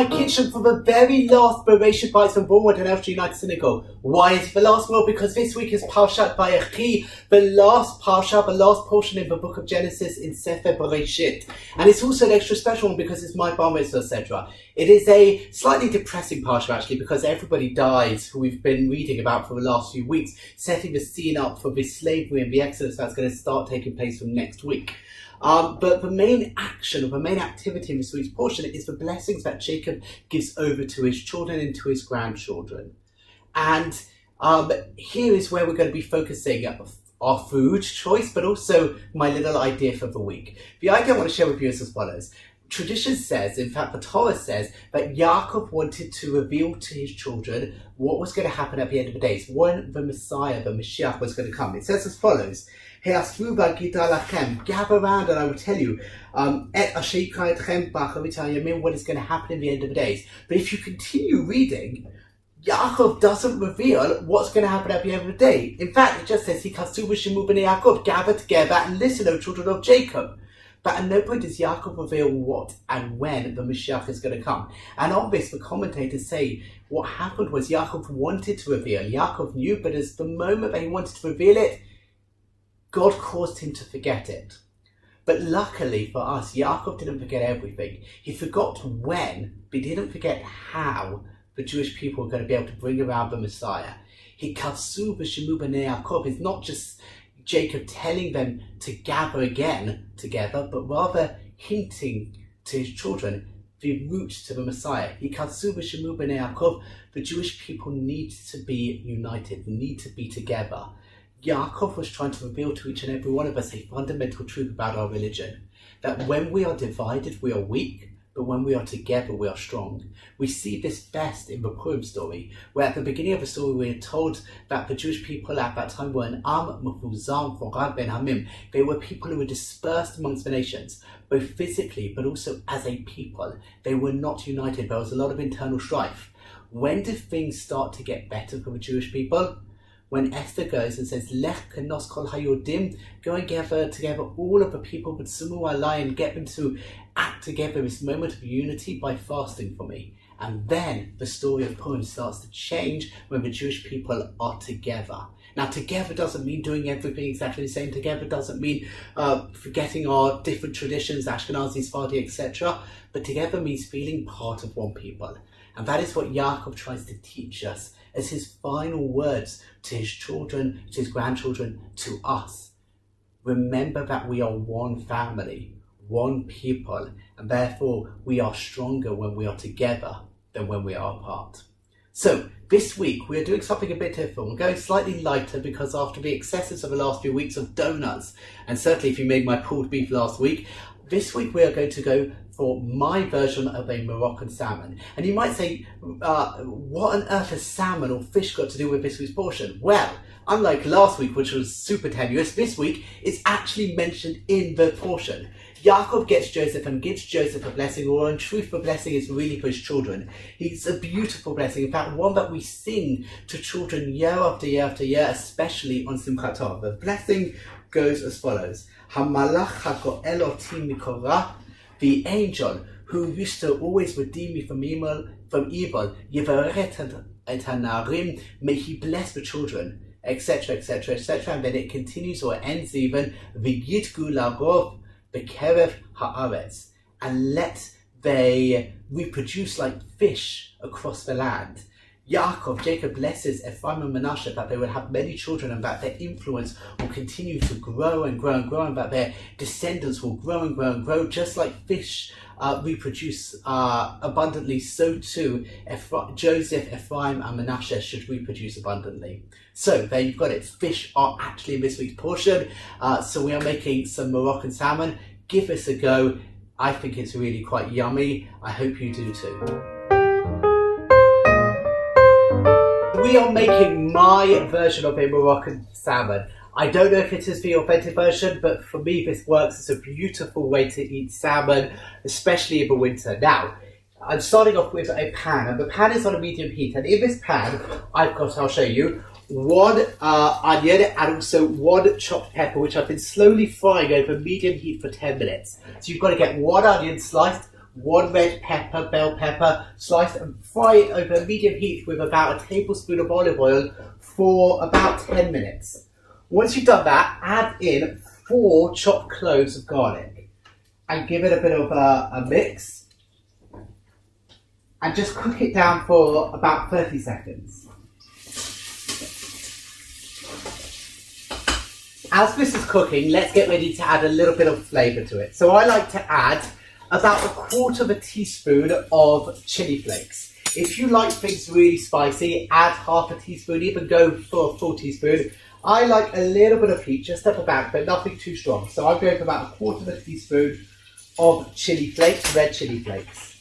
my kitchen for the very last Bereishit bites from Bournemouth and Elstree United Synagogue. Why is it the last? Well, because this week is Parshat Vayechi, the last Parsha, the last portion in the book of Genesis in Sefer Bereishit. And it's also an extra special one because it's my bar mitzvah, etc. It is a slightly depressing Parsha, actually, because everybody dies who we've been reading about for the last few weeks, setting the scene up for this slavery and the exodus that's going to start taking place from next week. But the main action, or the main activity in this week's portion is the blessings that Jacob gives over to his children and to his grandchildren. And here is where we're going to be focusing our food choice, but also my little idea for the week. The idea I want to share with you is as follows. Tradition says, in fact the Torah says, that Yaakov wanted to reveal to his children what was going to happen at the end of the days, when the Messiah, the Mashiach, was going to come. It says as follows, gather around and I will tell you what is going to happen in the end of the days. But if you continue reading, Yaakov doesn't reveal what's going to happen at the end of the day. In fact, it just says, Yaakov, gather together and listen, O children of Jacob. But at no point does Yaakov reveal what and when the Mashiach is going to come. And on this, the commentators say what happened was Yaakov wanted to reveal. Yaakov knew, but as the moment that he wanted to reveal it, God caused him to forget it. But luckily for us, Yaakov didn't forget everything. He forgot when, but he didn't forget how the Jewish people were going to be able to bring around the Messiah. It's not just Jacob telling them to gather again together, but rather hinting to his children the route to the Messiah. The Jewish people need to be united, need to be together. Yaakov was trying to reveal to each and every one of us a fundamental truth about our religion, that when we are divided, we are weak, but when we are together, we are strong. We see this best in the Purim story, where at the beginning of the story, we are told that the Jewish people at that time were an am mefuzam forad ben hamim. They were people who were dispersed amongst the nations, both physically, but also as a people. They were not united. There was a lot of internal strife. When did things start to get better for the Jewish people? When Esther goes and says, Lech kenos kol hayodim, go and gather together all of the people with Sumu alai and get them to act together this moment of unity by fasting for me. And then the story of Purim starts to change when the Jewish people are together. Now, together doesn't mean doing everything exactly the same. Together doesn't mean forgetting our different traditions, Ashkenazi, Sephardi, etc. But together means feeling part of one people. And that is what Yaakov tries to teach us as his final words to his children, to his grandchildren, to us. Remember that we are one family, one people, and therefore we are stronger when we are together than when we are apart. So this week we are doing something a bit different. We're going slightly lighter because after the excesses of the last few weeks of donuts, and certainly if you made my pulled beef last week, this week we are going to go for my version of a Moroccan salmon. And you might say, what on earth has salmon or fish got to do with this week's portion? Well, unlike last week, which was super tenuous, this week it's actually mentioned in the portion. Yaakov gets Joseph and gives Joseph a blessing, or in truth the blessing is really for his children. It's a beautiful blessing, in fact one that we sing to children year after year after year, especially on Simchat Torah. The blessing goes as follows. Hamalach hagoel oti mikorah, the angel who used to always redeem me from evil, Yivarech et hanarim, may he bless the children, etc., etc., etc. And then it continues or ends even, v'yitgu lagov bekerev haaretz, and let they reproduce like fish across the land. Jacob blesses Ephraim and Manasseh that they will have many children and that their influence will continue to grow and grow and grow, and that their descendants will grow and grow and grow, just like fish reproduce abundantly, so too Joseph, Ephraim and Manasseh should reproduce abundantly. So there you've got it. Fish are actually in this week's portion. So we are making some Moroccan salmon. Give this a go. I think it's really quite yummy. I hope you do too. We are making my version of a Moroccan salmon. I don't know if it is the authentic version, but for me this works. It's a beautiful way to eat salmon, especially in the winter. Now, I'm starting off with a pan, and the pan is on a medium heat. And in this pan, I'll show you, one onion and also one chopped pepper, which I've been slowly frying over medium heat for 10 minutes. So you've got to get one onion sliced, 1 red pepper, bell pepper, sliced and fry it over medium heat with about a tablespoon of olive oil for about 10 minutes. Once you've done that, add in 4 chopped cloves of garlic and give it a bit of a mix and just cook it down for about 30 seconds. As this is cooking, let's get ready to add a little bit of flavour to it. So I like to add about 1/4 teaspoon of chili flakes. If you like things really spicy, add 1/2 teaspoon, even go for a full teaspoon. I like a little bit of heat, just up the back, but nothing too strong. So I'm going for about 1/4 teaspoon of chili flakes, red chili flakes.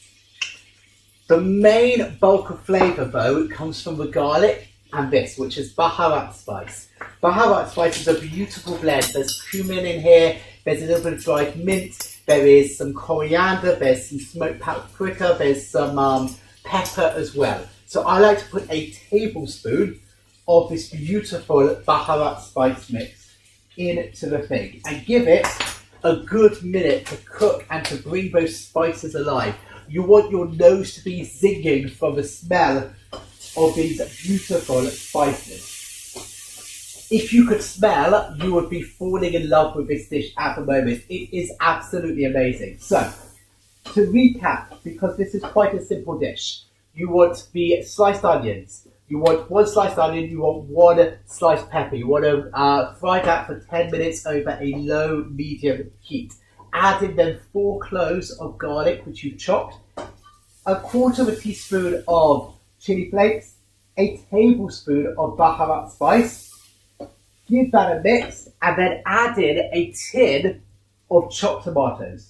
The main bulk of flavour though comes from the garlic and this, which is Baharat Spice. Baharat Spice is a beautiful blend. There's cumin in here, there's a little bit of dried mint, there is some coriander, there's some smoked paprika, there's some pepper as well. So I like to put a tablespoon of this beautiful Baharat Spice mix into the thing and give it a good minute to cook and to bring those spices alive. You want your nose to be zinging from the smell of these beautiful spices. If you could smell, you would be falling in love with this dish at the moment. It is absolutely amazing. So, to recap, because this is quite a simple dish, you want the sliced onions. You want 1 sliced onion, you want 1 sliced pepper. You want to fry that for 10 minutes over a low, medium heat. Add in then 4 cloves of garlic, which you've chopped, 1/4 teaspoon of chili flakes, a tablespoon of Baharat Spice. Give that a mix and then add in a tin of chopped tomatoes.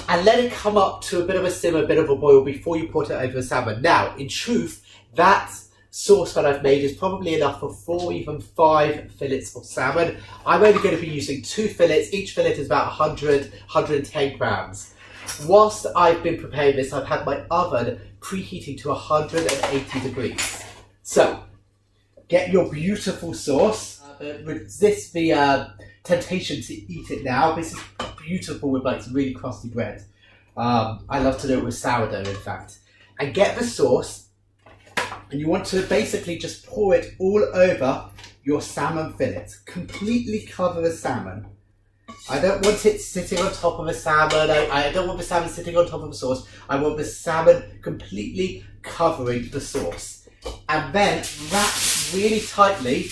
And let it come up to a bit of a simmer, a bit of a boil before you put it over the salmon. Now, in truth, that sauce that I've made is probably enough for 4, even 5 fillets of salmon. I'm only going to be using 2 fillets. Each fillet is about 110 grams. Whilst I've been preparing this, I've had my oven preheating to 180 degrees. So, get your beautiful sauce. Resist the temptation to eat it now. This is beautiful with like some really crusty bread. I love to do it with sourdough, in fact. And get the sauce, and you want to basically just pour it all over your salmon fillet. Completely cover the salmon. I don't want it sitting on top of a salmon. I don't want the salmon sitting on top of the sauce. I want the salmon completely covering the sauce. And then wrap really tightly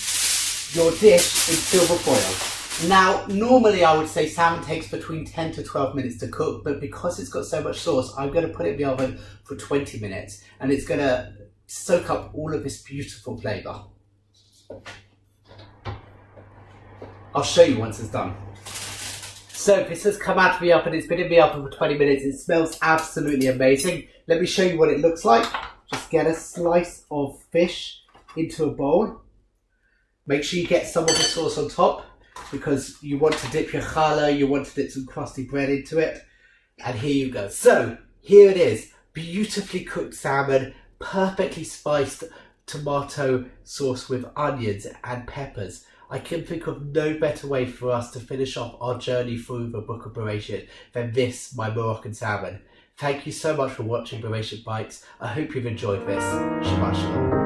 your dish in silver foil. Now, normally I would say salmon takes between 10 to 12 minutes to cook, but because it's got so much sauce, I'm going to put it in the oven for 20 minutes, and it's going to soak up all of this beautiful flavour. I'll show you once it's done. So this has come out of the oven, it's been in the oven for 20 minutes, it smells absolutely amazing. Let me show you what it looks like. Just get a slice of fish into a bowl. Make sure you get some of the sauce on top, because you want to dip your challah, you want to dip some crusty bread into it. And here you go. So, here it is. Beautifully cooked salmon, perfectly spiced tomato sauce with onions and peppers. I can think of no better way for us to finish off our journey through the Book of Bereishit than this, my Moroccan salmon. Thank you so much for watching Bereishit Bites. I hope you've enjoyed this. Shabbat Shalom.